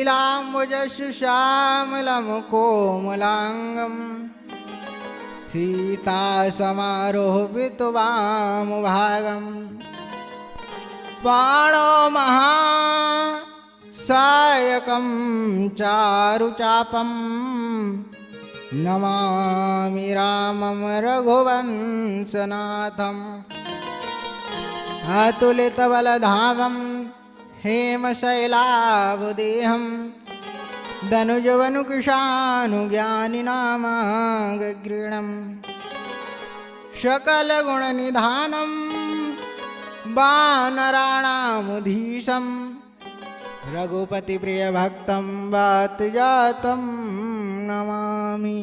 नीलाम्बुजस्य श्यामलं कोमलाङ्गं सीतासमारोपितवामभागं बाणो महासायकं चारुचापं नमामि रामं रघुवंशनाथम् अतुलितबलधामं हेमशैलाभदेहं दनुजवनुकृशानुज्ञानिनामागृणं सकलगुणनिधानं वानराणामुधीशं रघुपतिप्रियभक्तं वातजातं नमामि।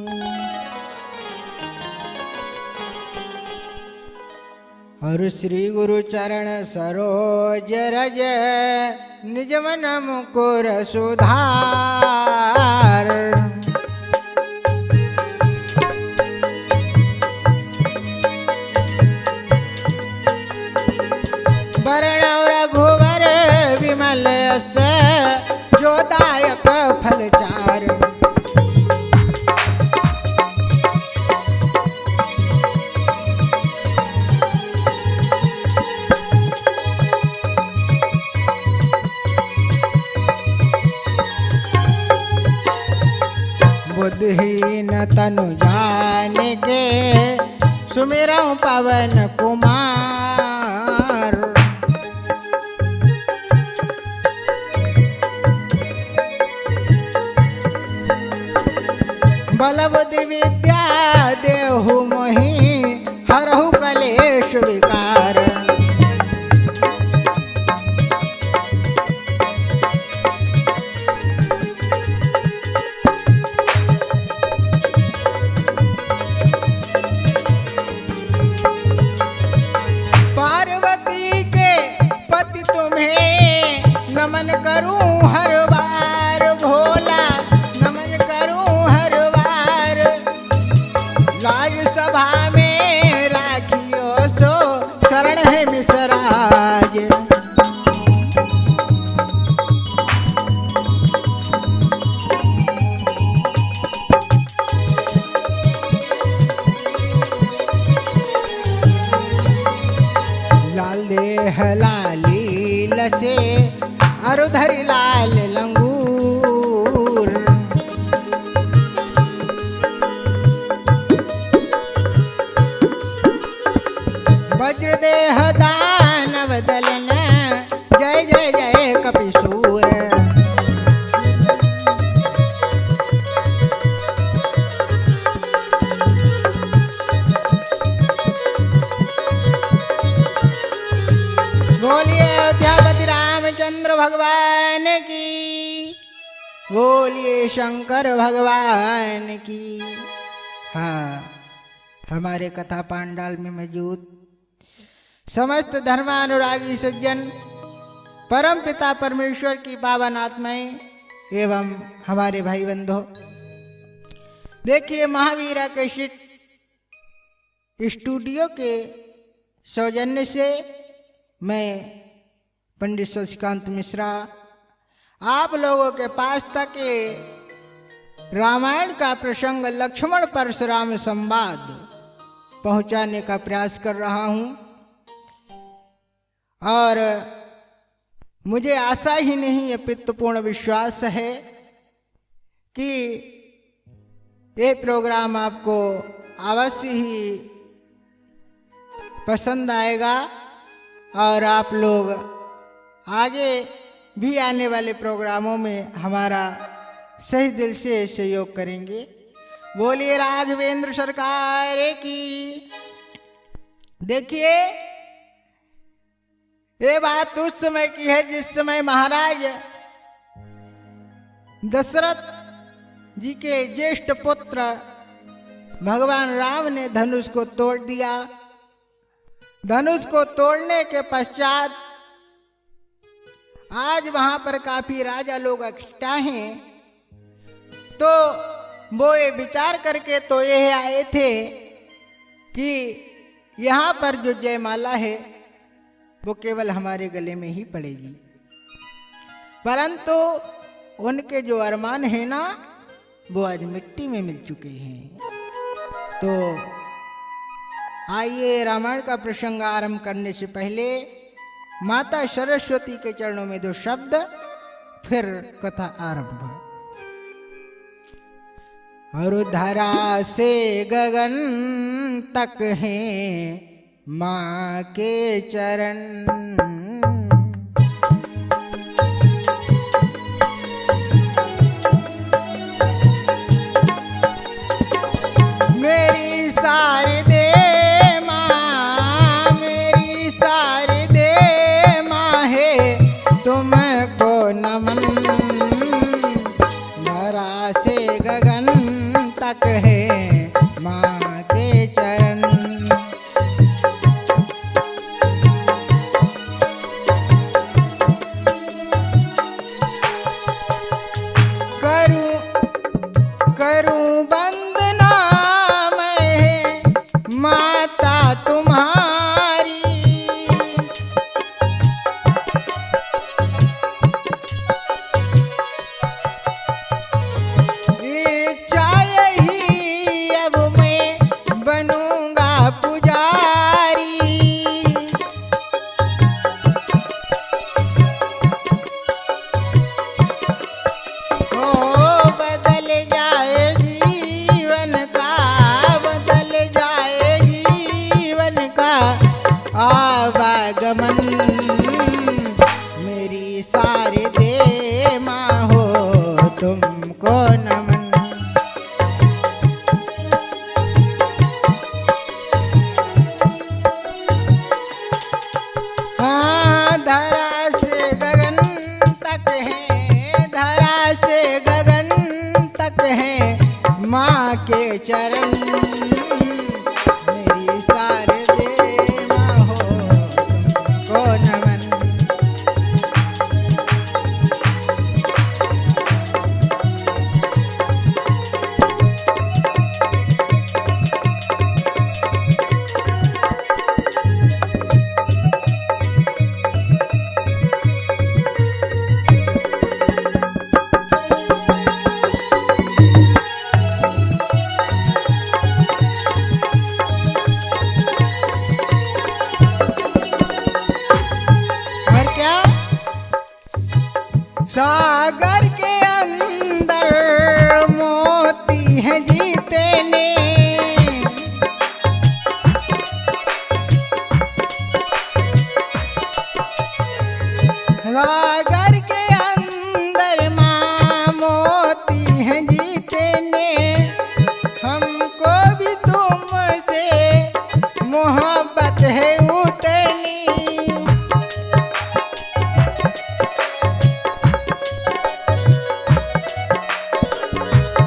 हर श्री गुरु चरण सरोज रज निज मन मुकुर सुधार। वरण रघुवर विमल यश जो दायक फल चार। बुद्धिहीन तनु जान के सुमिरऊं पवन कुमार। बल बुद्धि विद्या देहु मोहि हरहु कलेश विकार। नमन करूं हर बार भोला, नमन करूं हर बार। लाज सभा में राखियो सो शरण है मिसराज। लाल देह लाली लसे अरुधरि लाल लंगूर। वज्रदेह दानव दलन जय जय जय कपिसूर। बोलिए अयोध्यापति रामचंद्र भगवान की, बोलिए शंकर भगवान की। हाँ, हमारे कथा पांडाल में मौजूद समस्त धर्मानुरागी सज्जन, परम पिता परमेश्वर की पावन आत्माएं एवं हमारे भाई बंधु, देखिए महावीरा कैसेट स्टूडियो के सौजन्य से मैं पंडित शशिकांत मिश्रा आप लोगों के पास तक रामायण का प्रसंग लक्ष्मण परशुराम संवाद पहुंचाने का प्रयास कर रहा हूं। और मुझे आशा ही नहीं अपितपूर्ण विश्वास है कि ये प्रोग्राम आपको अवश्य ही पसंद आएगा और आप लोग आगे भी आने वाले प्रोग्रामों में हमारा सही दिल से सहयोग करेंगे। बोलिए राघवेंद्र सरकार की। देखिए, ये बात उस समय की है जिस समय महाराज दशरथ जी के ज्येष्ठ पुत्र भगवान राम ने धनुष को तोड़ दिया। धनुष को तोड़ने के पश्चात आज वहां पर काफी राजा लोग इकट्ठा हैं, तो वो ये विचार करके तो ये आए थे कि यहाँ पर जो जयमाला है वो केवल हमारे गले में ही पड़ेगी। परंतु उनके जो अरमान है ना वो आज मिट्टी में मिल चुके हैं। तो आइए रामायण का प्रसंग आरंभ करने से पहले माता सरस्वती के चरणों में 2 शब्द, फिर कथा आरंभ। और धरा से गगन तक हैं माँ के चरण, मेरी शारदे माँ, मेरी शारदे माँ है तुमको नमन। धरा से गगन तक है माँ के चरण, करूं वंदना मैं माता तुम्हारी, इच्छा यही अब मैं बनूंगा पुजारी। बदल जाए जीवन का, बदल जाए जीवन का आवागमन। मेरी शारदे माँ हो तुमको नमन। हाँ धरा से गगन तक है, धरा से गगन तक है माँ के चरण। मेरी शारदे माँ हो तुमको नमन। और क्या, सागर के अंदर मोती है जीते ने, सागर के अंदर माँ मोती है जीते ने। हमको भी तुमसे मोहब्बत है उतनी,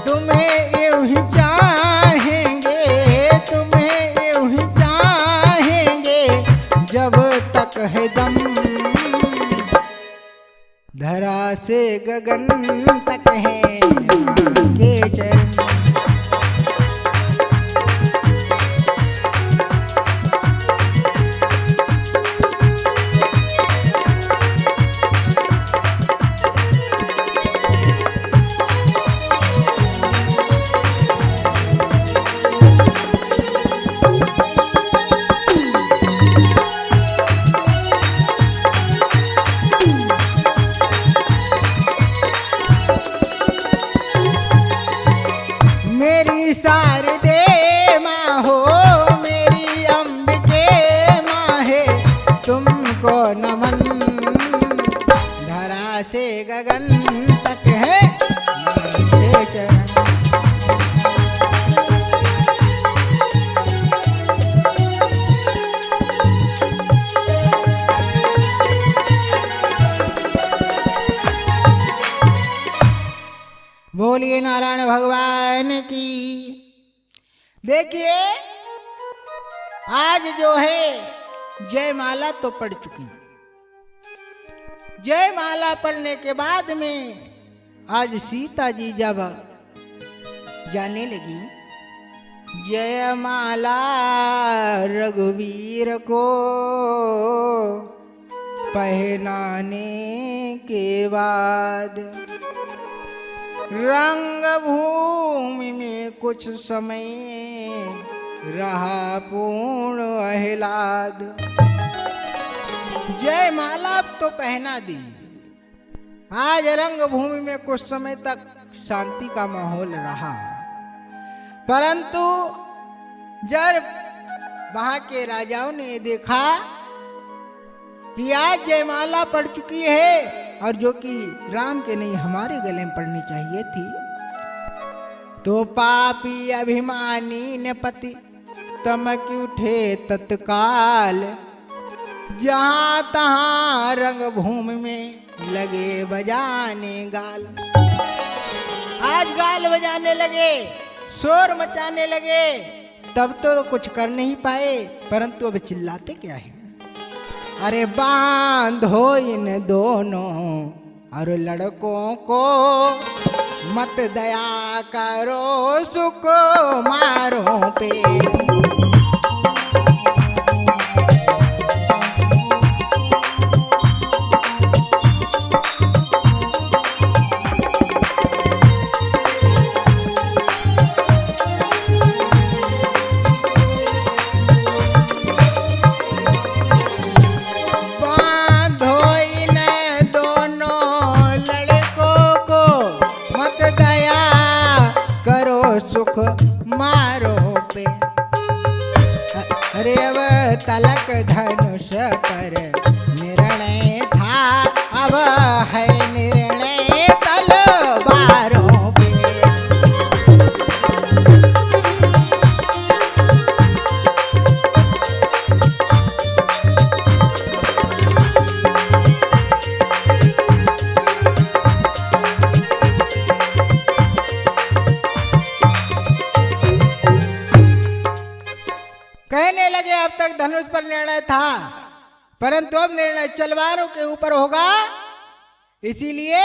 तुम्हें यूं ही चाहेंगे, तुम्हें यूं ही चाहेंगे जब तक है दम। धरा से गगन तक है माँ के चरण, मेरी शारदे माँ हो, मेरी अंबिके माँ है तुमको नमन। धरा से गगन तक है माँ के चरण, बोलिए नारायण भगवान की। देखिए आज जो है जयमाला तो पड़ चुकी, जयमाला पढ़ने के बाद में आज सीता जी जब जाने लगी, जयमाला रघुवीर को पहनाने के बाद रंग भूमि में कुछ समय रहा पूर्ण आह्लाद। जयमाला तो पहना दी, आज रंग भूमि में कुछ समय तक शांति का माहौल रहा, परंतु जब वहां के राजाओं ने देखा कि आज जयमाला पड़ चुकी है और जो कि राम के नहीं हमारे गले में पड़नी चाहिए थी, तो पापी अभिमानी ने पति तमक उठे तत्काल। जहां तहां रंग भूमि में लगे बजाने गाल। आज गाल बजाने लगे, शोर मचाने लगे, तब तो कुछ कर नहीं पाए, परंतु अब चिल्लाते क्या है? अरे बांधो इन दोनों और लड़कों को, मत दया करो सुकुमारों पे। तलक धनुष पर निर्णय था, अब है निर्णय तलवारों पे। कहने लगे अब तक धनुष पर निर्णय था, परंतु अब निर्णय तलवारों के ऊपर होगा, इसीलिए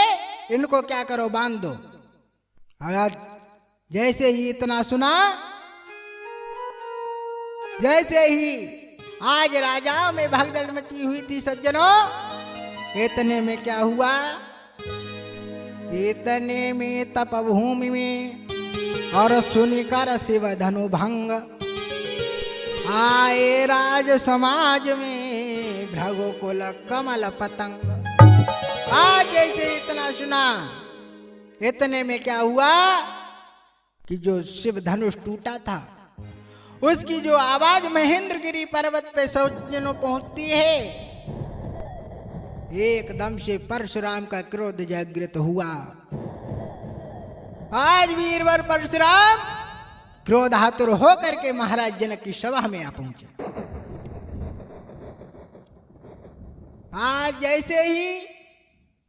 इनको क्या करो, बांध दो। जैसे ही इतना सुना, जैसे ही आज राजाओं में भगदड़ मची हुई थी सज्जनों, इतने में क्या हुआ? इतने में तपभूमि में और सुनिकर शिव धनु भंग आए राज समाज में भ्रगुकुल कमल पतंग। आज जैसे इतना सुना, इतने में क्या हुआ कि जो शिव धनुष टूटा था, उसकी जो आवाज महेंद्रगिरी पर्वत पे सज्जनों पहुंचती है, एकदम से परशुराम का क्रोध जागृत हुआ। आज वीरवर परशुराम क्रोधातुर होकर के महाराज जनक की सभा में आ पहुंचे। आज जैसे ही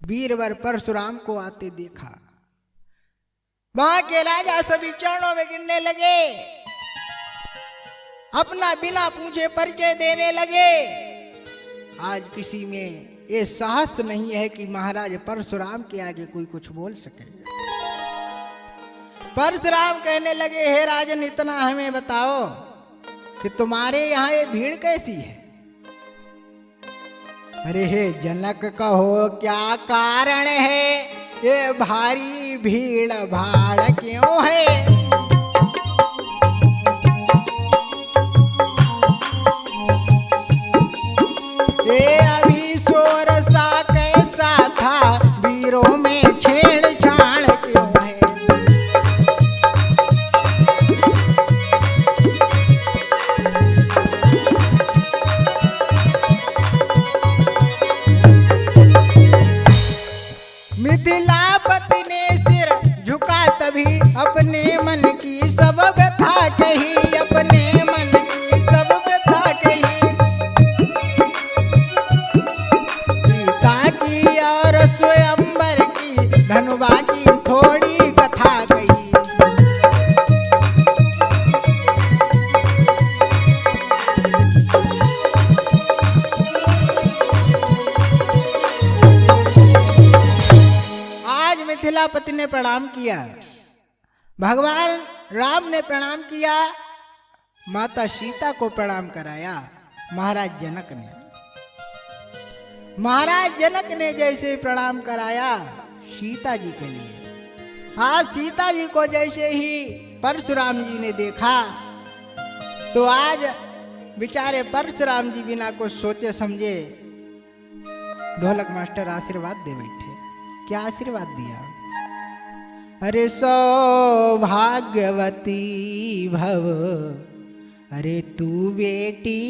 वीरवर परशुराम को आते देखा, वहां के राजा सभी चरणों में गिरने लगे, अपना बिना पूछे परिचय देने लगे। आज किसी में ये साहस नहीं है कि महाराज परशुराम के आगे कोई कुछ बोल सके। परशुराम कहने लगे, हे राजन, इतना हमें बताओ कि तुम्हारे यहाँ ये भीड़ कैसी है? अरे हे जनक, कहो क्या कारण है, ये भारी भीड़ भाड़ क्यों है? ये अभी शोर सा कैसा था, वीरों में छेड़छाड़ क्यों है? मिथिलापति ने सिर झुका तभी, अपने मन की सब व्यथा कही, अपने मन की सब व्यथा कही। सीता की और स्वयंवर की, धनुबा की थोड़ी कथा कही। मिथिलापति ने प्रणाम किया, भगवान राम ने प्रणाम किया, माता सीता को प्रणाम कराया। महाराज जनक ने जैसे प्रणाम कराया सीता जी के लिए, आज सीता जी को जैसे ही परशुराम जी ने देखा तो आज बेचारे परशुराम जी बिना कुछ सोचे समझे ढोलक मास्टर आशीर्वाद दे बैठे। क्या आशीर्वाद दिया? अरे सौभाग्यवती भव, अरे तू बेटी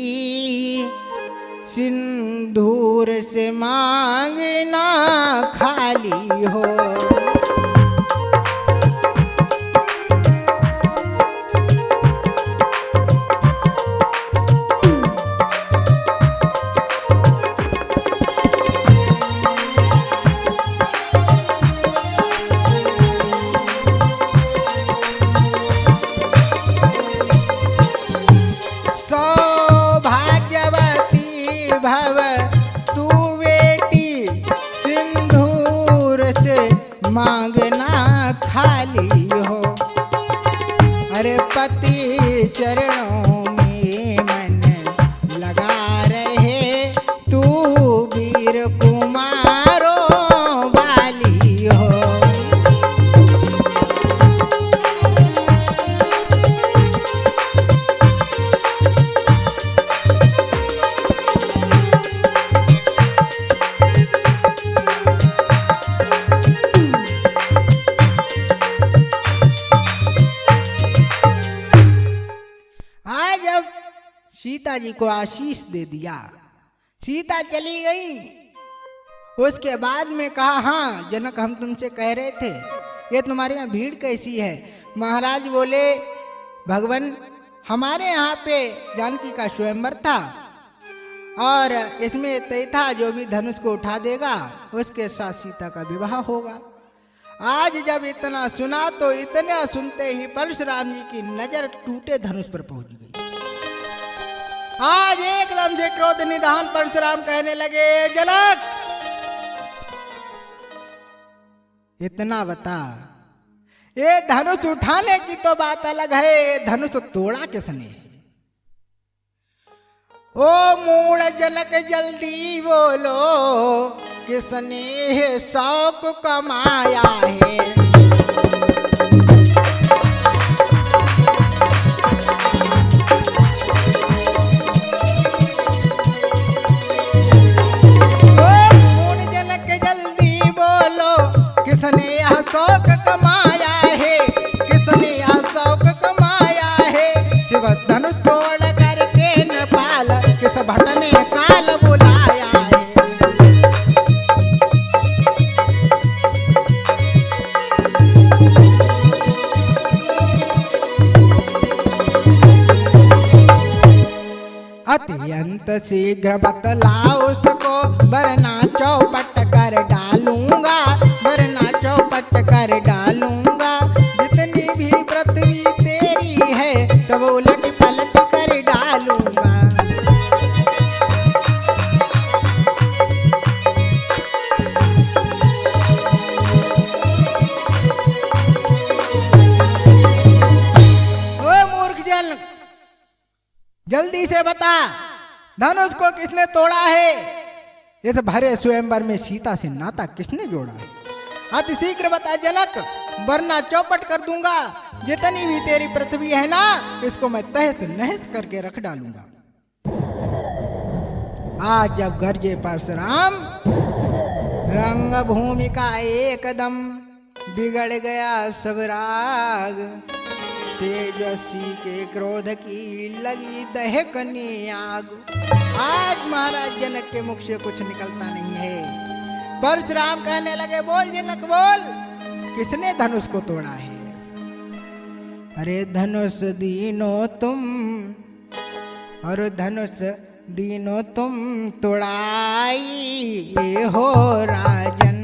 सिंदूर से मांगना खाली हो। भव तू बेटी सिंदूर से मांगना खाली हो। अरे पति चरणों में मन लगा रहे तू वीर कुमारों वाली हो। सीता जी को आशीष दे दिया, सीता चली गई। उसके बाद में कहा, हाँ जनक हम तुमसे कह रहे थे ये तुम्हारे यहाँ भीड़ कैसी है? महाराज बोले, भगवान हमारे यहाँ पे जानकी का स्वयंवर था और इसमें तय था जो भी धनुष को उठा देगा उसके साथ सीता का विवाह होगा। आज जब इतना सुना तो इतना सुनते ही परशुराम जी की नजर टूटे धनुष पर पहुंच गई। आज एकदम से क्रोध निधान परशुराम कहने लगे, जनक इतना बता, ये धनुष उठाने की तो बात अलग है, धनुष तोड़ा किसने है? ओ मूढ़ जनक जल्दी बोलो, किसने है शौक कमाया है? किसने यह शौक कमाया है? किसने यह शौक कमाया है? शिव धनुष तोड़ करके नपाल किस भट्ट ने काल बुलाया है? अत्यंत शीघ्र बतलाओ उसको, वरना चौपट कर डालूंगा, वरना चौपट कर डालूंगा। जितनी भी पृथ्वी तेरी है सब उलट पलट कर डालूंगा। ओ मूर्ख जन, जल्दी से बता धनुष को किसने तोड़ा है? इस भरे स्वयंवर में सीता से नाता किसने जोड़ा है? अति शीघ्र बता जनक, वरना चौपट कर दूंगा। जितनी भी तेरी पृथ्वी है ना, इसको मैं तहस नहस करके रख डालूंगा। आज जब गरजे परशुराम, रंग भूमि का एकदम बिगड़ गया सब राग। तेजस्वी के क्रोध की लगी दहकनी आग। आज महाराज जनक के मुख से कुछ निकलता नहीं है। परशुराम कहने लगे, बोल जनक बोल, किसने धनुष को तोड़ा है? अरे धनुष दीनो तुम, और धनुष दीनो तुम तोड़ाई हो राजन।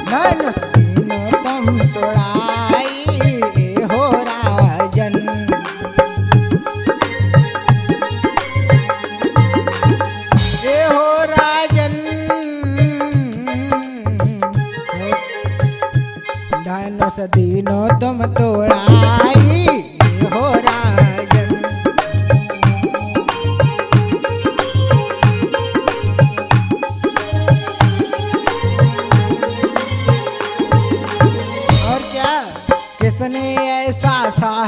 धनुष दीनो तुम तोड़ाई हो राजन। धनुष दीनो तुम तोड़ाई हो राजन।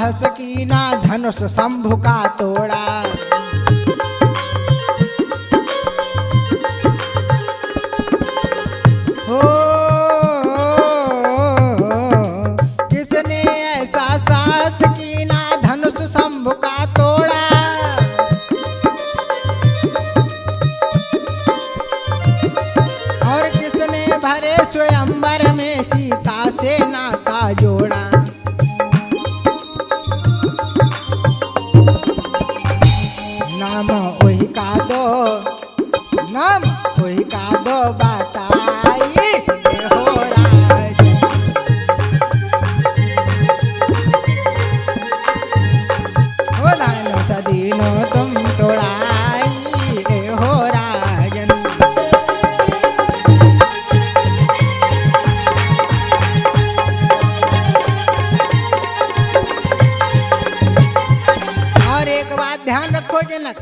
साहस कीना धनुष शंभु का तोड़ा। हो किसने ऐसा साहस कीना धनुष शंभु का तोड़ा। और किसने भरे स्वयंवर में सीता से नाता जोड़ा। नाम वही का दो, नाम वही का दो बताई हो राज। हो दानो सदीनो तुम तोड़ाई हो राजन। और एक बात ध्यान रखो जनक,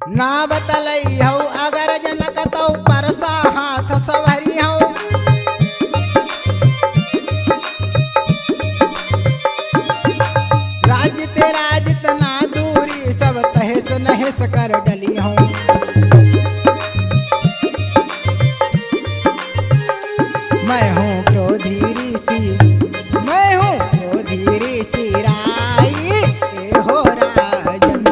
ना बतलई हो अगर जनक तो परसा हाथ सवरी हो। राज तेरा जितना दूरी सब तहस नहस कर डली हो। मैं हूँ क्यों धीरी सी, मैं हूँ क्यों धीरी सी राई हो राजन।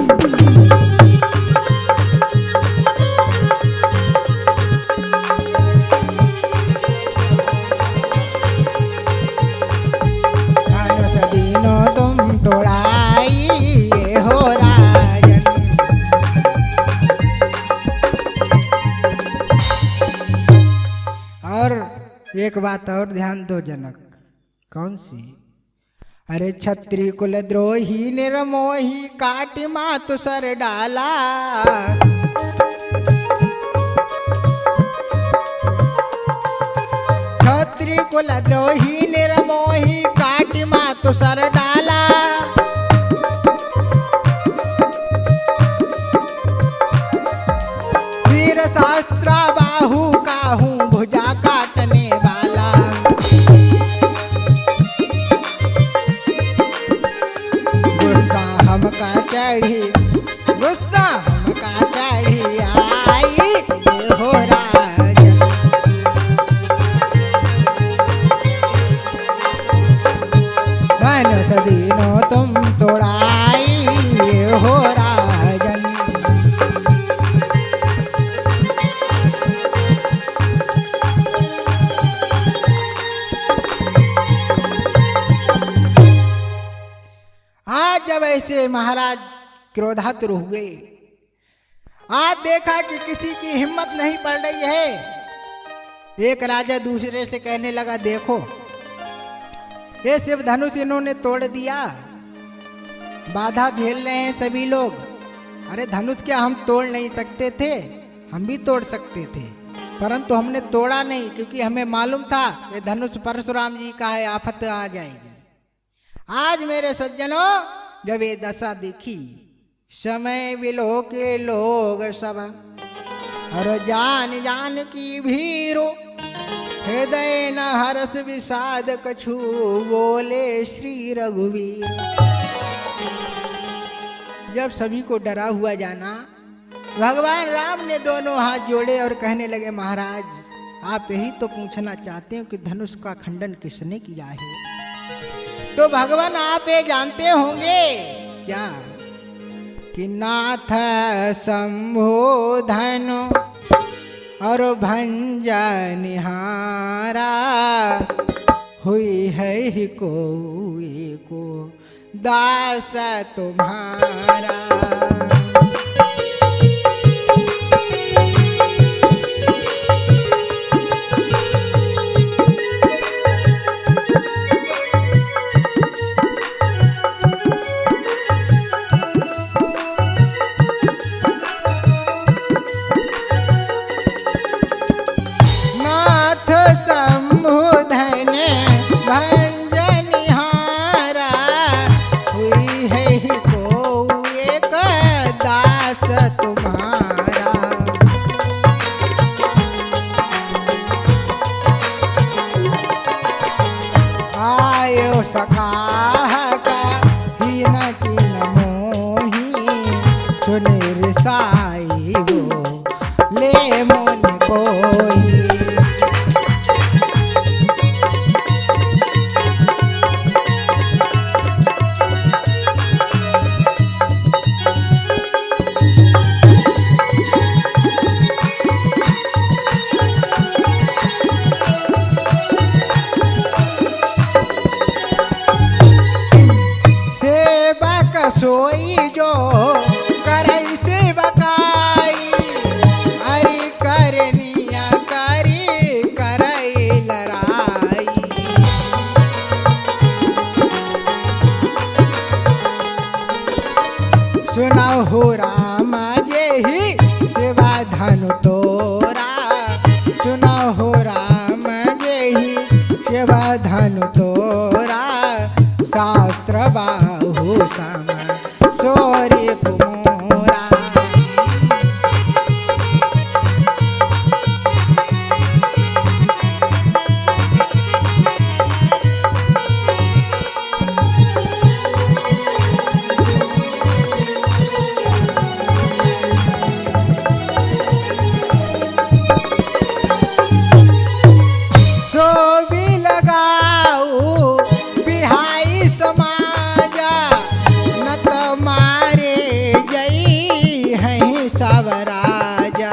दीनो तुम तोड़ाई हो राजन। और एक बात और ध्यान दो जनक, कौन सी? अरे छत्री कुल द्रोही निर्मोही काटी मातु सर डाला। छत्री कुल द्रोही निर्मोही काटी मातु सर डाला। वीर शास्त्रा बाहु काहू भुजा काटने वाला। गुस्सा हमका चढ़ी, गुस्सा हमका चढ़ी आई हो राजन। धनुष दीनो तुम तोड़ाई हो राजन। आज जब ऐसे महाराज क्रोधातुर हुए, आज देखा कि किसी की हिम्मत नहीं पड़ रही है। एक राजा दूसरे से कहने लगा, देखो ये शिव धनुष इन्होंने तोड़ दिया, बाधा झेल रहे हैं सभी लोग। अरे धनुष क्या हम तोड़ नहीं सकते थे? हम भी तोड़ सकते थे, परंतु हमने तोड़ा नहीं, क्योंकि हमें मालूम था ये धनुष परशुराम जी का है, आफत आ जाएगी। आज मेरे सज्जनों जब ये दशा देखी, समय विलो के लोग सब और जान जान की भीरो, हृदय न हर्ष विषाद कछु बोले श्री रघुवीर। जब सभी को डरा हुआ जाना, भगवान राम ने दोनों हाथ जोड़े और कहने लगे, महाराज आप यही तो पूछना चाहते हो कि धनुष का खंडन किसने किया है? तो भगवान आप ये जानते होंगे क्या कि नाथ शंभो धनु और भंजा निहारा, हुई है ही कोई को दास तुम्हारा। प्रेम न कोई। सोई जो करई सेवकाई, अरे करनिया करी करई लड़ाई। सुना हो राम जेहि सेवा धन तोरा, सुना हो राम जेहि सेवा धन तोरा, शास्त्र बाहु सम सोरी पुमोरा। सो भी लगाऊ बिहाई समाजा, न तो मारे जई हैं सब राजा।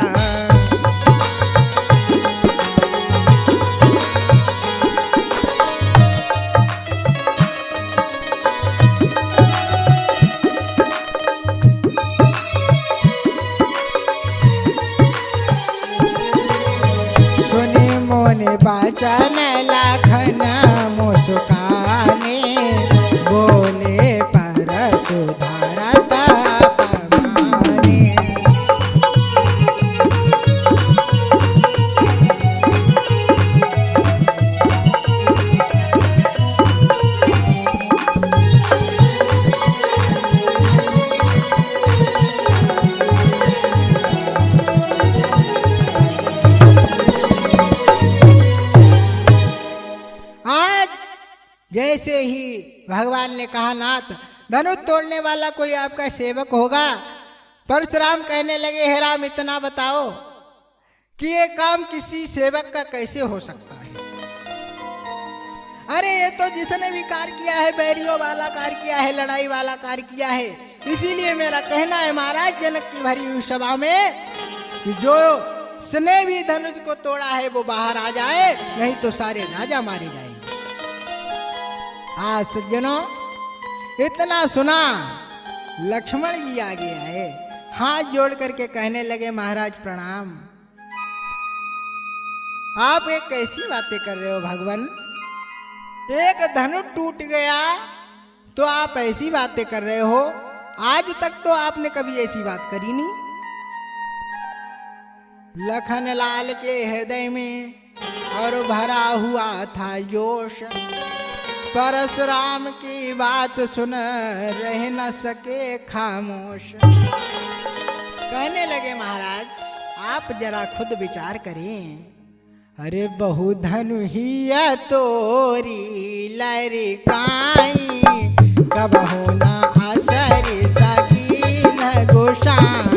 सुने मोने बचन लाखन मुस्काने, बोले पर सुधारत पमाने। आज जैसे ही भगवान ने कहा नाथ धनुष तोड़ने वाला कोई आपका सेवक होगा, परशुराम कहने लगे हे राम इतना बताओ कि ये काम किसी सेवक का कैसे हो सकता है। अरे ये तो जिसने भी कार्य किया है बैरियों वाला कार्य किया है, लड़ाई वाला कार्य किया है। इसीलिए मेरा कहना है महाराज जनक की भरी हुई सभा में कि जो उसने भी धनुष को तोड़ा है वो बाहर आ जाए, नहीं तो सारे राजा मारे जाएंगे। आज सज्जनों इतना सुना, लक्ष्मण जी आगे आए, हाथ जोड़ करके कहने लगे महाराज प्रणाम। आप एक कैसी बातें कर रहे हो भगवान, एक धनुष टूट गया तो आप ऐसी बातें कर रहे हो। आज तक तो आपने कभी ऐसी बात करी नहीं। लखन लाल के हृदय में और भरा हुआ था जोश, परशुराम की बात सुन रह न सके खामोश। कहने लगे महाराज आप जरा खुद विचार करें। अरे बहु धनु हिया तोरी लरिकाई, कब होना असर सकीन गोसाई।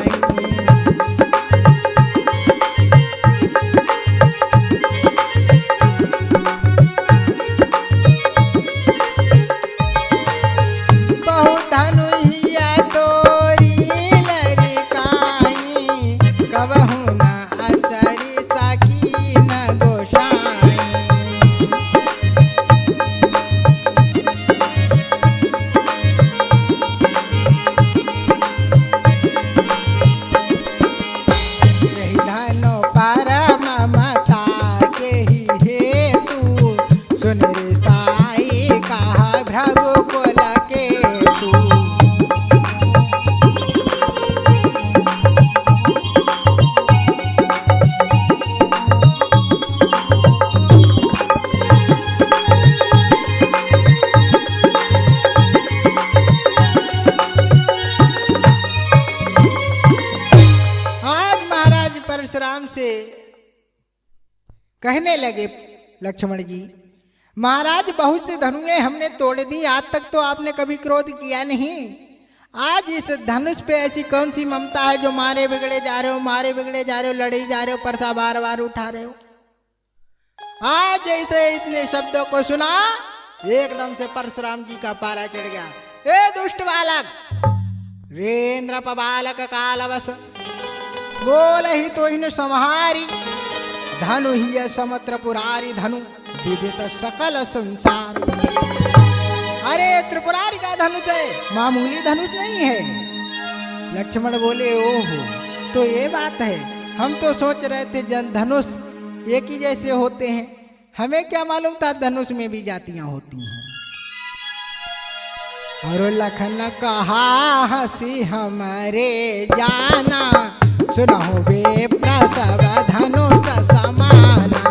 परशुराम से कहने लगे लक्ष्मण जी, महाराज बहुत से धनुएं हमने तोड़ दी, आज तक तो आपने कभी क्रोध किया नहीं। आज इस धनुष पे ऐसी कौन सी ममता है जो मारे बिगड़े जा रहे हो, मारे बिगड़े जा रहे हो, लड़े जा रहे हो, परसा बार बार उठा रहे हो। आज जैसे इतने शब्दों को सुना एकदम से परशुराम जी का पारा चढ़ गया। ए दुष्ट बालक, रेन्द्र बालक कालवश, बोल ही तो इन संहारी, धनु ही समुद्र पुरारी, धनु विदित सकल संसार। अरे त्रिपुरारी का धनुष है, मामूली धनुष नहीं है। लक्ष्मण बोले ओहो, तो ये बात है, हम तो सोच रहे थे धनुष एक ही जैसे होते हैं, हमें क्या मालूम था धनुष में भी जातियां होती हैं। और लखन कहा हंसी हमारे जाना, सुनो बे प्रसव धनुष समाना।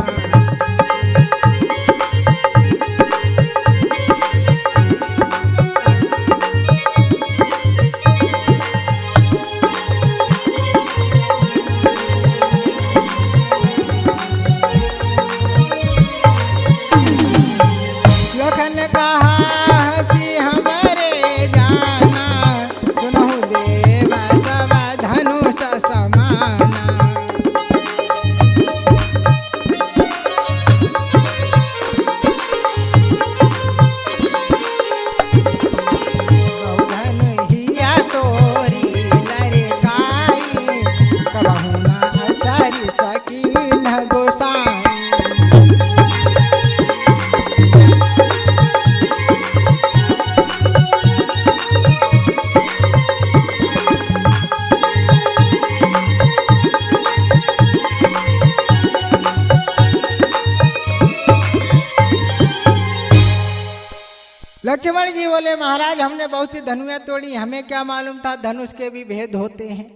लक्ष्मण जी बोले महाराज हमने बहुत सी धनुएं तोड़ी, हमें क्या मालूम था धनुष के भी भेद होते हैं।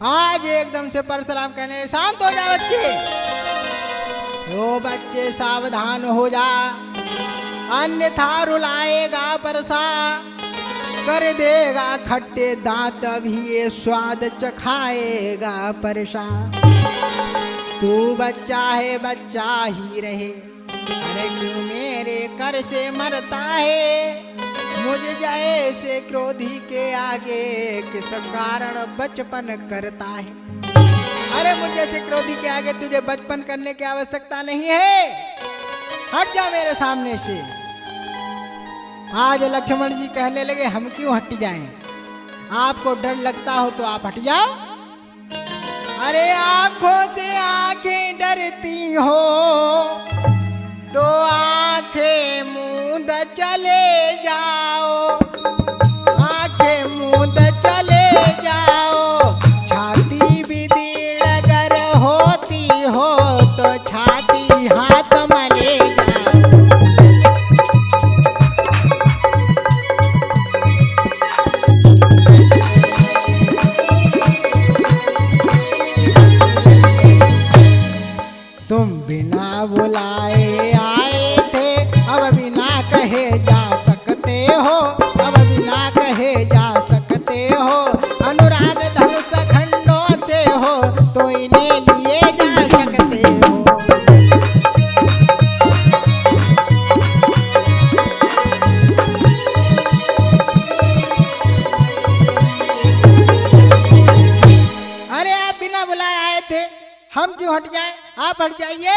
आज एकदम से परशुराम कहने शांत हो जा बच्चे, ओ बच्चे सावधान हो जा, अन्यथा रुलाएगा परसा, कर देगा खट्टे दांत, अभी ये स्वाद चखाएगा परसा। तू बच्चा है बच्चा ही रहे, अरे क्यों मेरे कर से मरता है, मुझे जैसे क्रोधी के आगे किस कारण बचपन करता है। अरे मुझे से क्रोधी के आगे तुझे बचपन करने की आवश्यकता नहीं है, हट जा मेरे सामने से। आज लक्ष्मण जी कहने लगे हम क्यों हट जाएं, आपको डर लगता हो तो आप हट जाओ। अरे आंखों से आंखें डरती हो तो आंखें मूंद चले जाओ, आंखें मूंद चले जाओ। छाती भी दीड़ अगर होती हो तो छाती हाथ मले जाओ। तुम बिना बुलाए आए थे, अब बिना कहे जा सकते हो, अब बिना कहे जा सकते हो। अनुराग धनुष खंडों से हो तो इन्हें लिए जा सकते हो। अरे आप बिना बुलाए आए थे, हम क्यों हट जाएं, आप हट जाइए।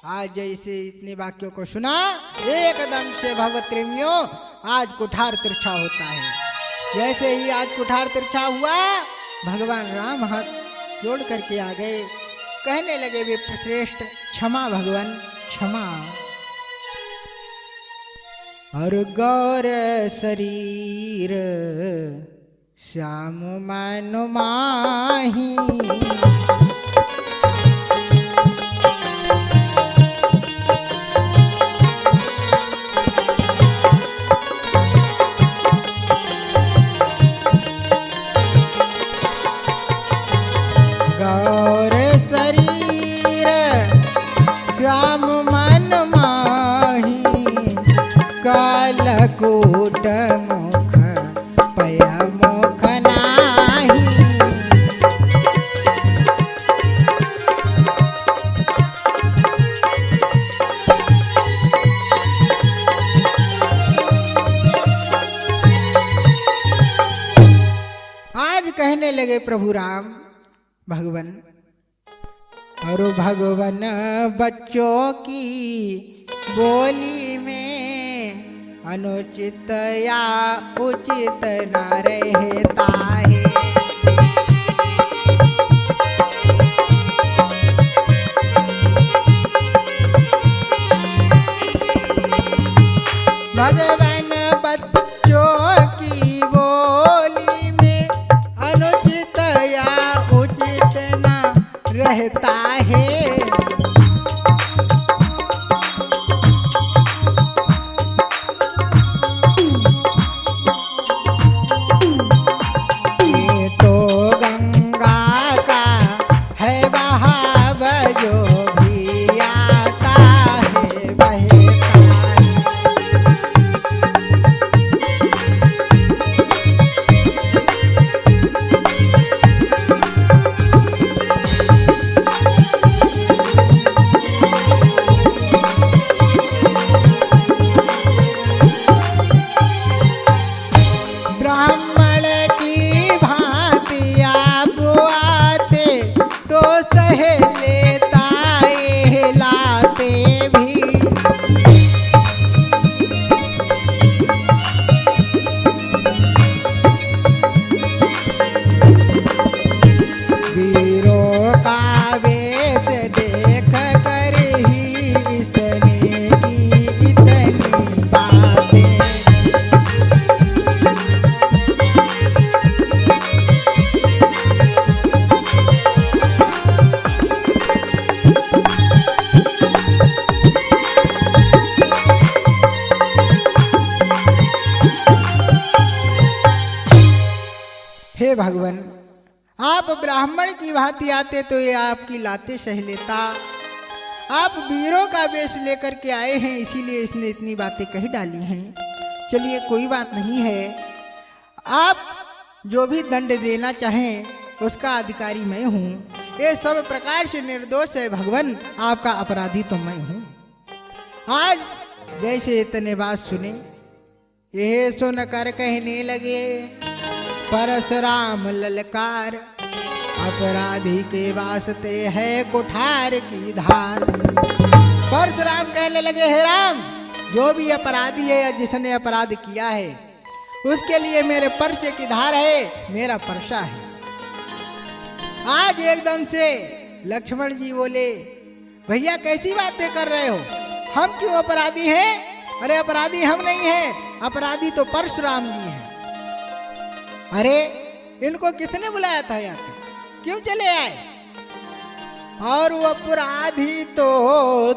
आज जैसे इतने वाक्यों को सुना एकदम से भगवत प्रेमियों आज कुठार तिरछा होता है। जैसे ही आज कुठार तिरछा हुआ, भगवान राम हाथ जोड़ करके आ गए, कहने लगे वे श्रेष्ठ क्षमा भगवान क्षमा। और गौर शरीर श्याम मन माही, कालकूट मुख पया मुख नाही। लगे प्रभु राम भगवान, और भगवान बच्चों की बोली में अनुचित या उचित न रहता है। भगवान बच्चों की बोली में अनुचित या उचित न रहता है। ये तो गंगा का है बहाव, जो भी आता है बहता है। ब्राह्मण की भांति आप आते तो सह लेता ये लाते भी। वीरों का वेश देख कर ही इसने की इतनी बातें। हे भगवान, आप ब्राह्मण की भांति आते तो ये आपकी लाते सह लेता। आप वीरों का वेश लेकर के आए हैं, इसीलिए इसने इतनी बातें कही डाली हैं। चलिए कोई बात नहीं है, आप जो भी दंड देना चाहें उसका अधिकारी मैं हूँ। ये सब प्रकार से निर्दोष है भगवान, आपका अपराधी तो मैं हूँ। आज जैसे इतने बात सुने, यह सुन कर कहने लगे परशुराम ललकार, अपराधी के वास्ते है कुठार की धार। परशुराम कहने लगे, हे राम, जो भी अपराधी है या जिसने अपराध किया है उसके लिए मेरे पर्चे की धार है, मेरा पर्चा है। आज एकदम से लक्ष्मण जी बोले, भैया कैसी बातें कर रहे हो, हम क्यों अपराधी हैं? अरे अपराधी हम नहीं हैं, अपराधी तो परशुराम जी हैं। अरे इनको किसने बुलाया था यहाँ पे, क्यों चले आए? और वो अपराधी तो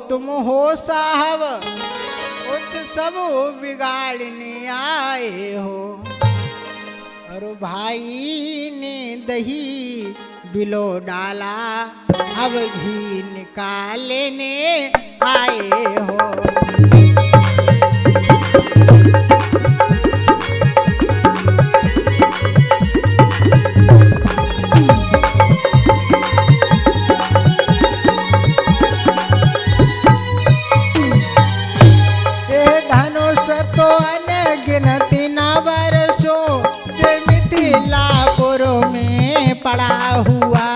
तुम हो साहब, उस सब बिगाड़ने आए हो। और भाई ने दही बिलो डाला, अब घी निकालने आए हो। पड़ा हुआ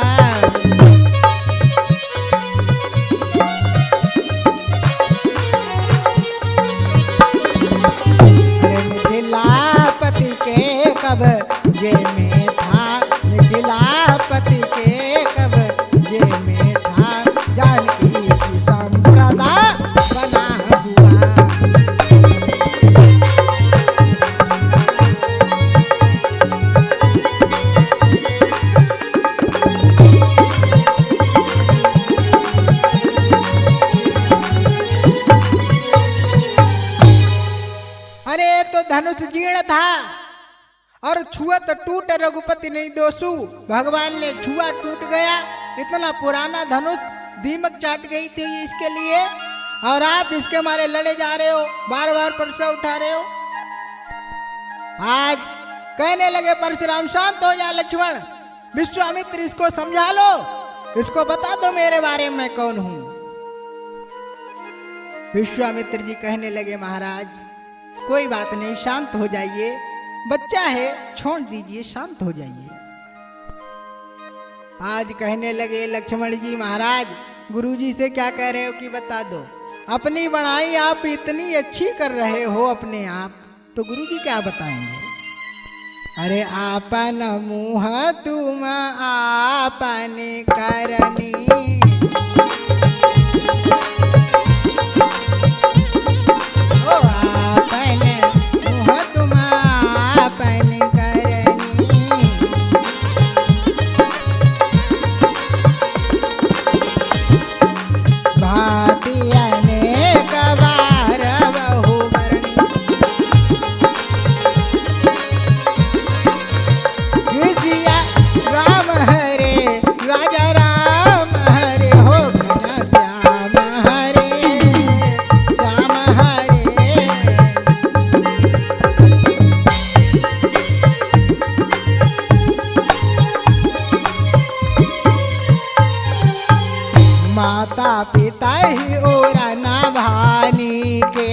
मिथिलापति के कब्जे में था, मिथिलापति के कब्जे में था, जानकी की संप्रदा बना हुआ। धनुष जीर्ण था और छुआ तो टूट, रघुपति नहीं दोषु। भगवान ने छुआ, टूट गया। इतना पुराना धनुष दीमक चाट गई थी इसके लिए, और आप इसके मारे लड़े जा रहे हो, बार बार परसा उठा रहे हो। आज कहने लगे परशुराम, शांत हो जा लक्ष्मण, विश्वामित्र इसको समझा लो, इसको बता दो मेरे बारे में कौन हूं। विश्वामित्र जी कहने लगे, महाराज कोई बात नहीं, शांत हो जाइए, बच्चा है, छोड़ दीजिए, शांत हो जाइए। आज कहने लगे लक्ष्मण जी महाराज, गुरुजी से क्या कह रहे हो कि बता दो। अपनी बड़ाई आप इतनी अच्छी कर रहे हो अपने आप, तो गुरुजी क्या बताएंगे। अरे आपन मुँह तुम आपन करनी, ओ आपन मुँह तुम आपन करनी, भांति अनेक बार बहु बरनी। कृष्या राम हरे राजा राम हरे हो, घना श्याम हरे श्याम हरे। माता पिता ही और ना भानी के,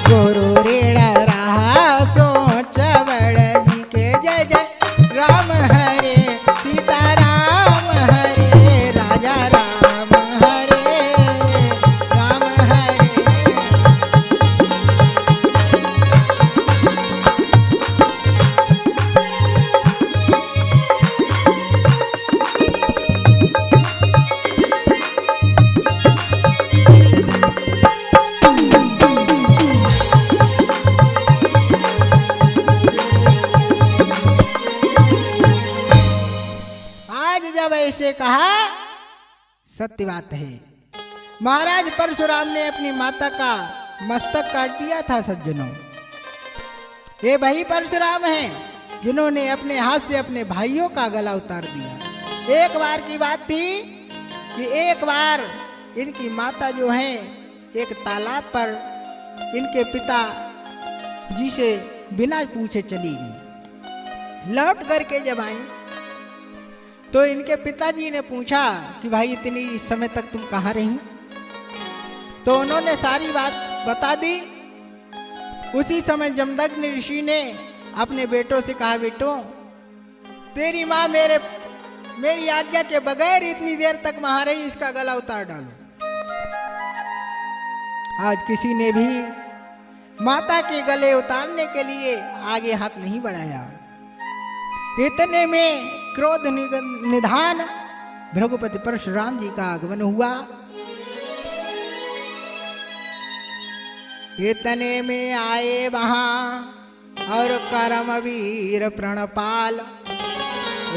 गुरु ऋण रहा सोच बड़ जी के। जय जय राम हरे सीता राम हरे राजा राम हरे राम हरे। आज जब ऐसे कहा, सत्य बात है, महाराज परशुराम ने अपनी माता का मस्तक काट दिया था सज्जनों। ये वही परशुराम हैं जिन्होंने अपने हाथ से अपने भाइयों का गला उतार दिया। एक बार की बात थी कि एक बार इनकी माता जो है एक तालाब पर इनके पिता जी से बिना पूछे चली गई। लौट करके जब आई तो इनके पिताजी ने पूछा कि भाई इतनी समय तक तुम कहाँ रही। तो उन्होंने सारी बात बता दी। उसी समय जमदग्नि ऋषि ने अपने बेटों से कहा, बेटो तेरी माँ मेरी आज्ञा के बगैर इतनी देर तक वहां रही, इसका गला उतार डालो। आज किसी ने भी माता के गले उतारने के लिए आगे हाथ नहीं बढ़ाया। इतने में क्रोध निधान भृगुपति परशुराम जी का आगमन हुआ। इतने में आए वहां और करमवीर प्रणपाल,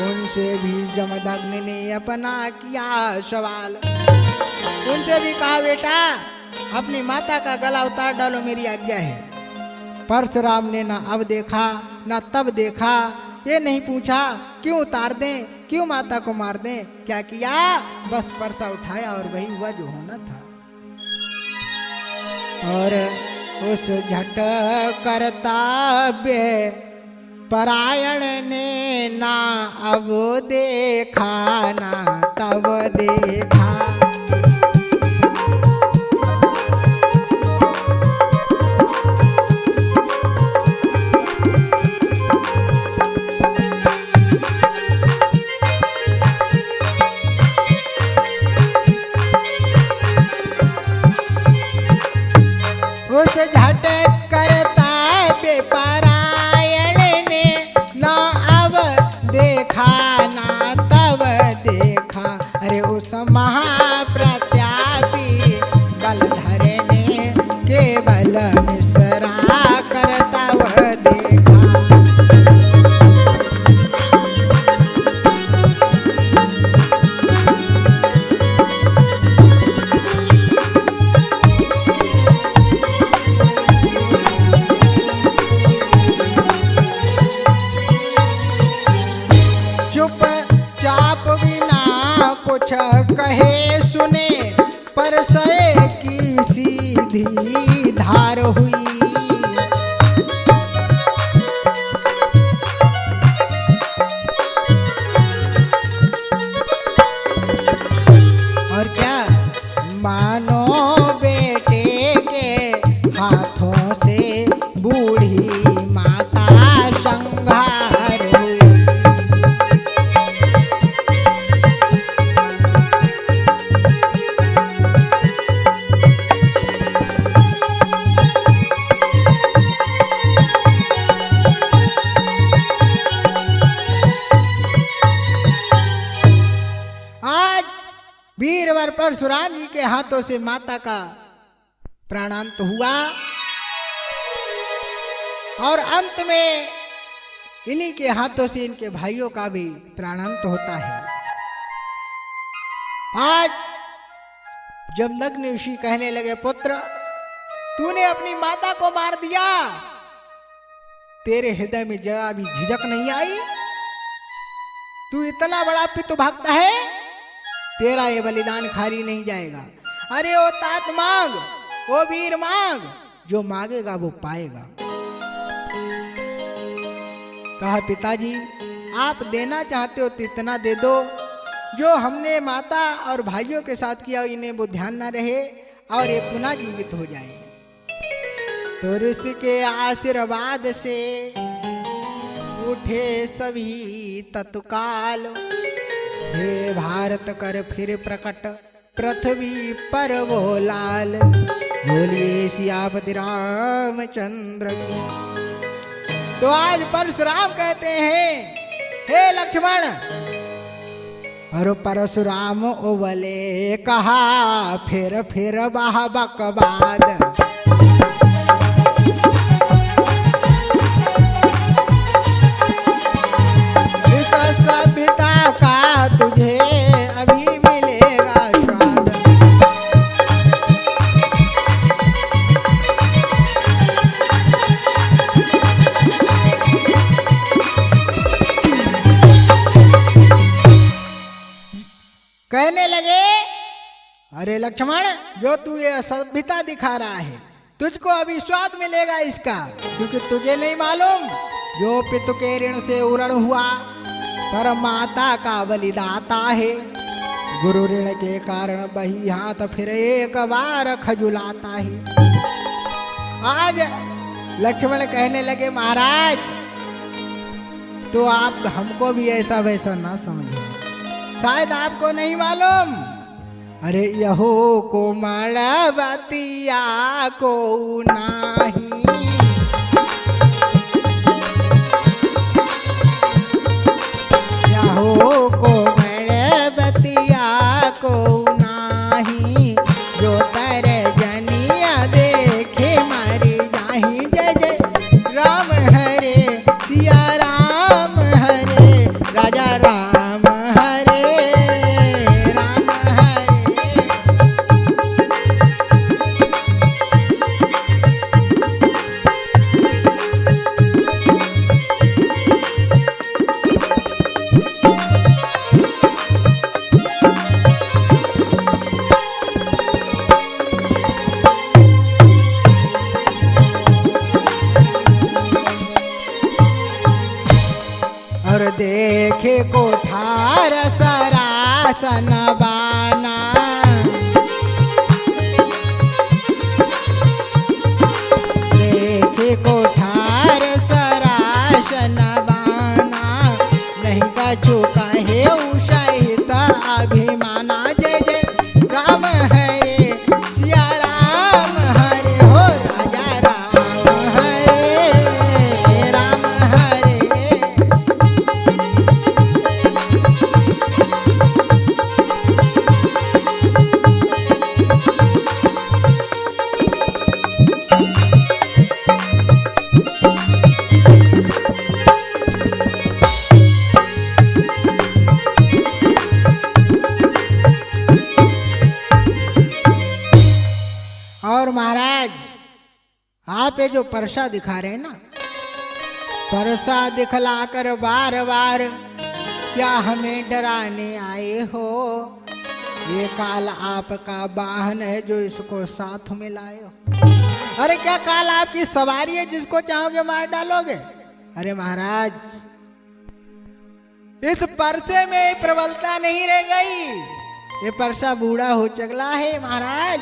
उनसे भी जमदग्नि ने अपना किया सवाल। उनसे भी कहा, बेटा अपनी माता का गला उतार डालो, मेरी आज्ञा है। परशुराम ने ना अब देखा ना तब देखा, ये नहीं पूछा क्यों उतार दें, क्यों माता को मार दें। क्या किया, बस परसा उठाया और वही हुआ जो होना था। और उस झट कर्तव्य परायण ने ना अब देखा ना तब देखा। उस झट करता बेपरायण ने ना अब देखा ना तब देखा। अरे उस महाप्रत्यापी बलधर ने केवल मिश्रा करता वह देखा। कहे सुने पर सए की सीधी धार हुई। और क्या मानो बेटे के हाथों से बूढ़ी माता संग मुनिवर परशुराम जी के हाथों से माता का प्राणांत हुआ और अंत में इन्हीं के हाथों से इनके भाइयों का भी प्राणांत होता है। आज जब नग्न ऋषि कहने लगे, पुत्र तूने अपनी माता को मार दिया, तेरे हृदय में जरा भी झिझक नहीं आई? तू इतना बड़ा पितु भक्त है, तेरा ये बलिदान खाली नहीं जाएगा। अरे ओ तात मांग, ओ वीर मांग, जो मांगेगा वो पाएगा। कहा, पिताजी आप देना चाहते हो तो इतना दे दो, जो हमने माता और भाइयों के साथ किया इन्हें वो ध्यान ना रहे और ये पुनः जीवित हो जाए। तो ऋषि के आशीर्वाद से उठे सभी तत्काल, हे भारत कर फिर प्रकट पृथ्वी पर वो लाल, बोलिए सियापति रामचंद्र की। तो आज परशुराम कहते हैं, हे लक्ष्मण, और परशुराम ओवले कहा, फिर बाह बकवाद। सभ्यता का तुझे अभी मिलेगा स्वाद। कहने लगे, अरे लक्ष्मण, जो तू ये असभ्यता दिखा रहा है, तुझको अभी स्वाद मिलेगा इसका, क्योंकि तुझे नहीं मालूम जो पितु के ऋण से उरण हुआ पर माता का बलिदाता है। गुरु ऋण के कारण बही हाथ फिर एक बार खजुलाता है। आज लक्ष्मण कहने लगे, महाराज तो आप हमको भी ऐसा वैसा ना समझे, शायद आपको नहीं मालूम। अरे यहो को मड़बतिया को नाही, यहो को मड़बतिया को नाही, जो तर जनिया देखे मरी जाही। जय जय राम हरे सिया राम हरे, राजा राम हरे राम हरे। और देखे कोठार सरासन बाना, देखे कोठार सरासन बाना, नहीं कछु कहे उषहित अभिमाना। जय जय राम हरे सिया राम हरे, हो राजा राम हरे राम हरे। और महाराज आप ये जो परसा दिखा रहे हैं ना, परसा दिखलाकर बार बार क्या हमें डराने आए हो? ये काल आपका वाहन है जो इसको साथ में लाए हो। अरे क्या काल आपकी सवारी है जिसको चाहोगे मार डालोगे? अरे महाराज इस परसे में प्रबलता नहीं रह गई, ये परसा बूढ़ा हो चगला है महाराज।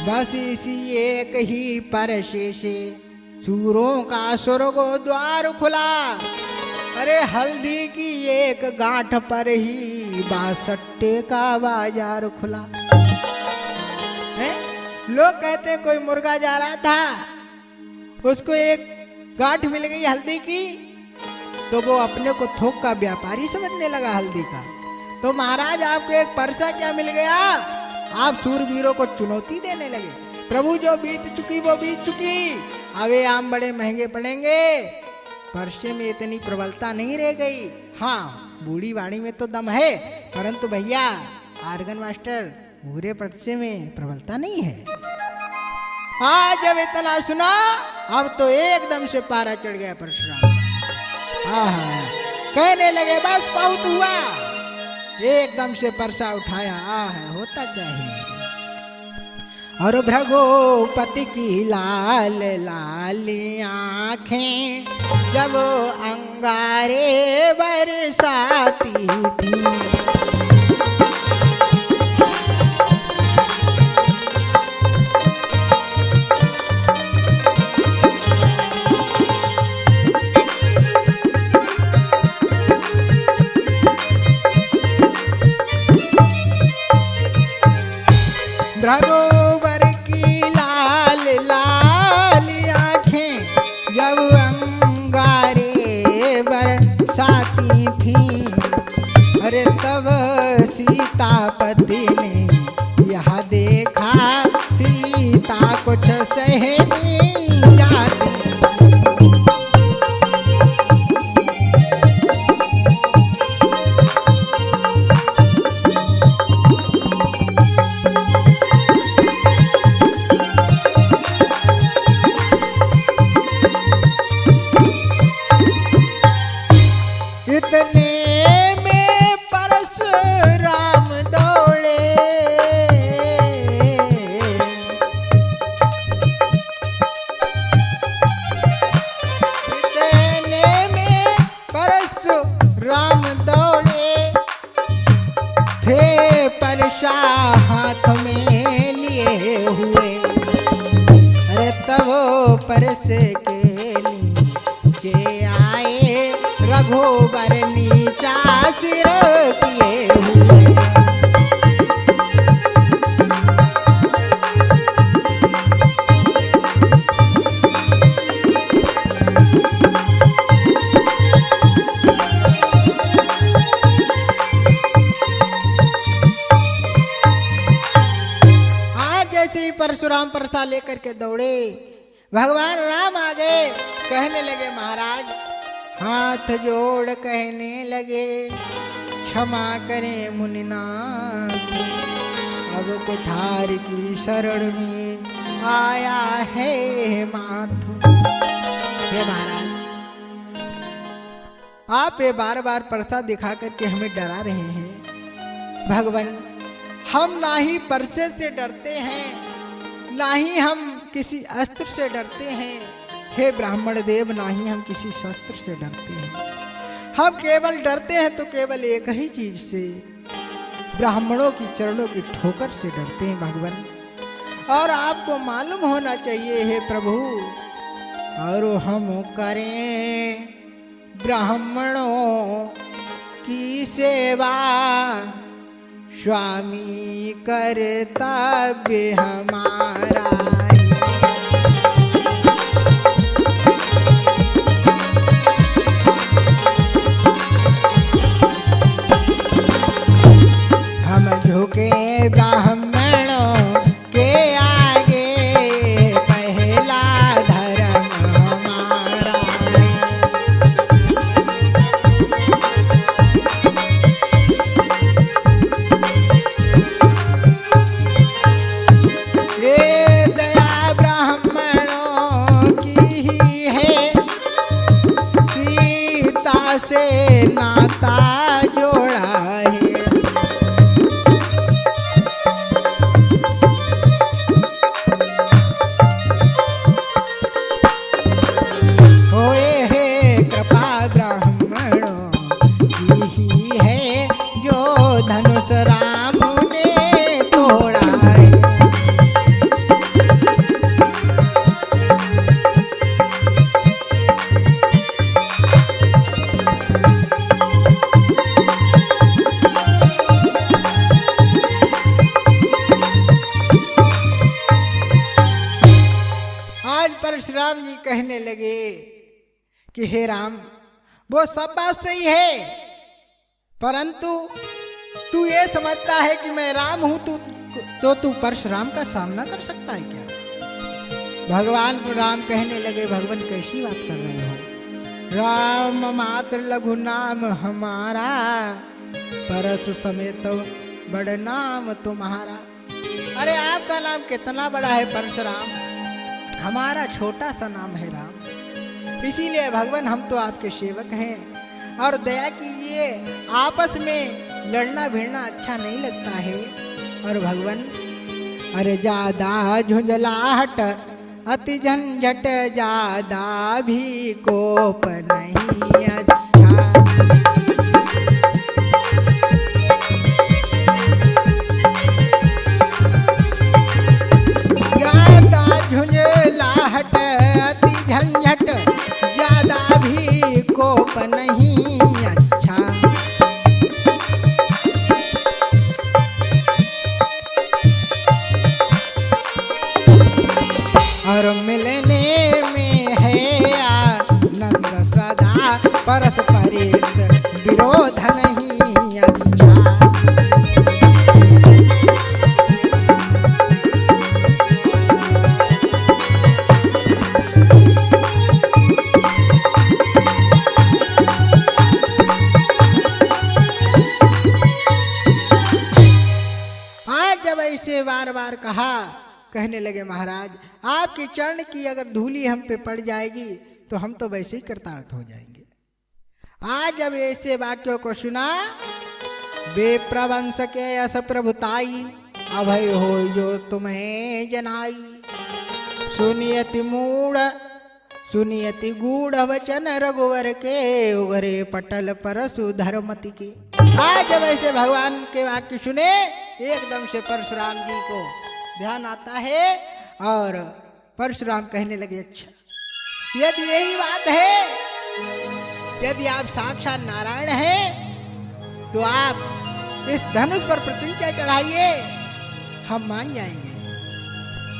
बस इसी एक ही परसे से सूरों का स्वर्ग द्वार खुला। अरे हल्दी की एक गांठ पर ही बासट्टे का बाजार खुला है। लोग कहते हैं कोई मुर्गा जा रहा था, उसको एक गांठ मिल गई हल्दी की, तो वो अपने को थोक का व्यापारी समझने लगा हल्दी का। तो महाराज आपको एक परसा क्या मिल गया? आप सूरवीरों को चुनौती देने लगे। प्रभु जो बीत चुकी वो बीत चुकी, अब ये आम बड़े महंगे पड़ेंगे। परसे में इतनी प्रबलता नहीं रह गई। हाँ, बूढ़ी वाणी में तो दम है, परंतु भैया आर्गन मास्टर पूरे परसे में प्रबलता नहीं है। आज जब इतना सुना, अब तो एकदम से पारा चढ़ गया परशुराम। कहने लगे बस बहुत हुआ। एकदम से परसा उठाया, होता क्या है। और भृगुपति की लाल लाल आँखें जब अंगारे बरसाती थी, भृगुवर की लाल लाल आँखें जब अंगारे बरसाती थी, अरे तब सीतापति ने यह देखा सीता कुछ सह नहीं जाती। इतने में परशुराम दौड़े, इतने में परशुराम दौड़े थे परशा हाथ में लिए हुए। अरे तब परसे के नीचे आए रघुबर नीचा सिर किए हुए। आज जैसे ही परशुराम परसा लेकर के दौड़े, भगवान राम आ गए। कहने लगे महाराज, हाथ जोड़ कहने लगे क्षमा करें मुनिनाथ, अब कुठार की शरण में आया है माथु। हे महाराज, आप ये बार बार परसा दिखा करके हमें डरा रहे हैं। भगवान, हम ना ही परसे से डरते हैं, ना ही हम किसी अस्त्र से डरते हैं। हे ब्राह्मण देव, ना ही हम किसी शस्त्र से डरते हैं। हम केवल डरते हैं तो केवल एक ही चीज से, ब्राह्मणों की चरणों की ठोकर से डरते हैं भगवान। और आपको मालूम होना चाहिए हे प्रभु, और हम करें ब्राह्मणों की सेवा, स्वामी कर्तव्य हमारा। हम झुके ब्राह्मणों के आगे, पहला धर्म हमारा। ये दया ब्राह्मणों की ही है, सीता से नाता जोड़ा है। धनुष राम ने तोड़ा है। आज परशुराम जी कहने लगे कि हे राम, वो सब बात सही है, परंतु तू ये समझता है कि मैं राम हूं तो तू परशुराम का सामना कर सकता है क्या? भगवान को राम कहने लगे, भगवान कैसी बात कर रहे हो? राम मात्र लघु नाम हमारा, परशु समेत बड़ नाम तुम्हारा। अरे आपका नाम कितना बड़ा है परशुराम, हमारा छोटा सा नाम है राम। इसीलिए भगवान हम तो आपके सेवक हैं और दया कीजिए, आपस में लड़ना भिड़ना अच्छा नहीं लगता है। और भगवान अरे ज्यादा झुंझलाहट अति झंझट ज्यादा भी कोप नहीं अच्छा। ज्यादा झुंझलाहट अति झंझट ज्यादा भी कोप नहीं अच्छा। और मिलने में है आनंद सदा, परस्पर विरोध नहीं अच्छा। आज जब ऐसे बार बार कहा, कहने लगे महाराज आपके चरण की अगर धूली हम पे पड़ जाएगी तो हम तो वैसे ही कृतार्थ हो जाएंगे। आज जब ऐसे वाक्यों को सुना, बेप्रवंश के यस प्रभुताई, अभय हो जो तुम्हें जनाई। सुनियति मूढ़ सुनियति गूढ़ वचन रघुवर के, उगरे पटल परशु धर्मति के। आज जब ऐसे भगवान के वाक्य सुने, एकदम से परशुराम जी को ध्यान आता है और परशुराम कहने लगे, अच्छा यदि यही बात है, यदि आप साक्षात नारायण हैं तो आप इस धनुष पर प्रतिज्ञा चढ़ाइए, हम मान जाएंगे।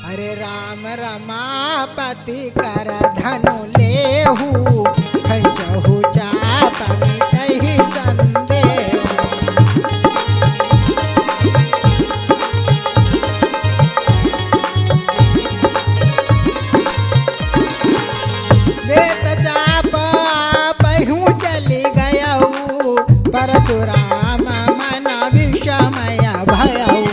अरे राम रमापति कर धनु लेहु, खंचहु चाप मिटहि संदेह। परशुराम मन विषमय भयउ।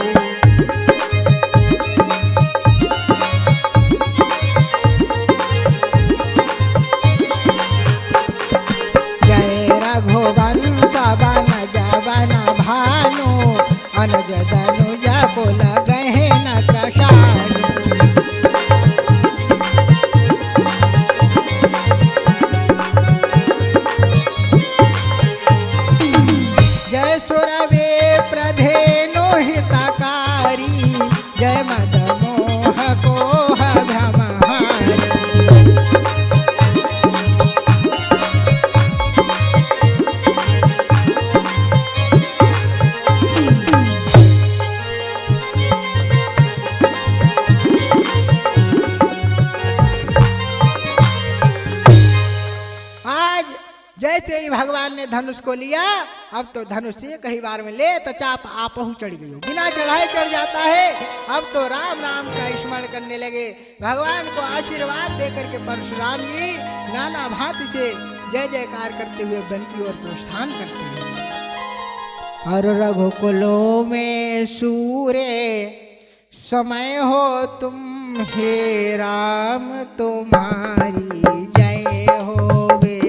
जय रघुवंश बन जवन भानु, अनुज धनुज कुल गहन कषाणु। जय मद मोह कोह भ्रमहारि। आज जैसे ही भगवान ने धनुष को लिया, अब तो धनुष से कई बार में ले तो चाप आपहु चढ़ गई, बिना चढ़ाए चढ़ जाता है। अब तो राम राम का स्मरण करने लगे, भगवान को आशीर्वाद देकर के परशुराम जी नाना भांति से जय जयकार करते हुए वन की ओर प्रस्थान करते हैं। और रघुकुलों में सूरे समय हो तुम, हे राम तुम्हारी जय होवे।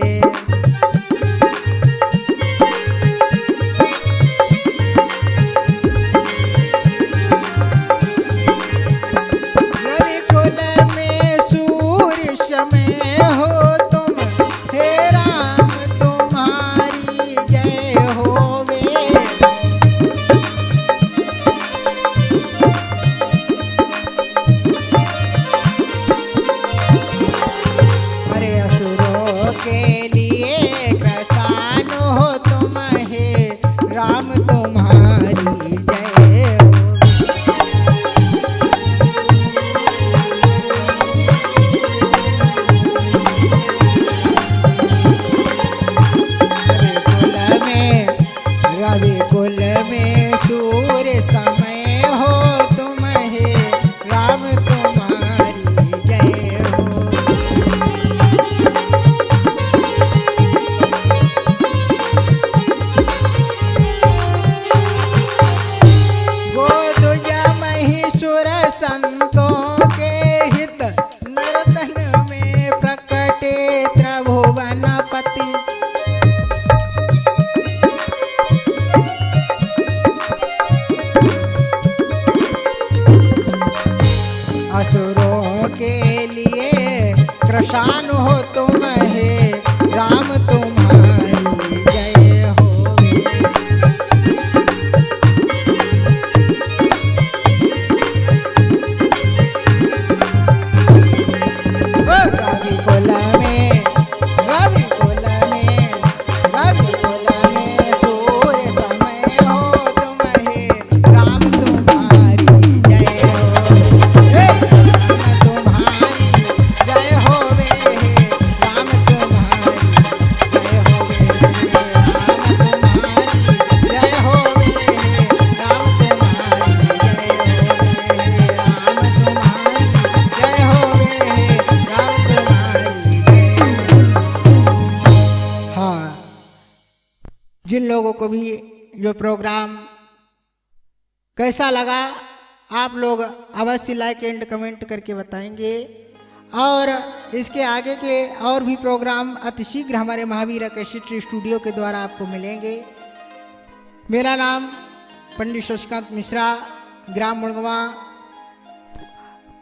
जिन लोगों को भी जो प्रोग्राम कैसा लगा आप लोग अवश्य लाइक एंड कमेंट करके बताएंगे। और इसके आगे के और भी प्रोग्राम अति शीघ्र हमारे महावीर कैसेट स्टूडियो के द्वारा आपको मिलेंगे। मेरा नाम पंडित शशिकांत मिश्रा, ग्राम मुड़गवा,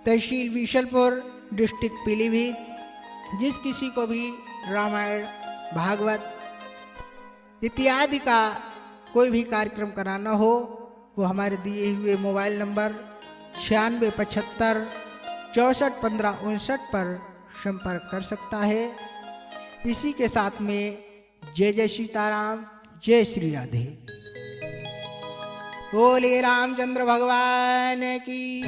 तहसील बीसलपुर, डिस्ट्रिक्ट पीलीभीत। जिस किसी को भी रामायण, भागवत इत्यादि का कोई भी कार्यक्रम कराना हो वो हमारे दिए हुए मोबाइल नंबर 9675 64 15 59 पर संपर्क कर सकता है। इसी के साथ में जय जय सीताराम, जय श्री राधे। बोले रामचंद्र भगवान की।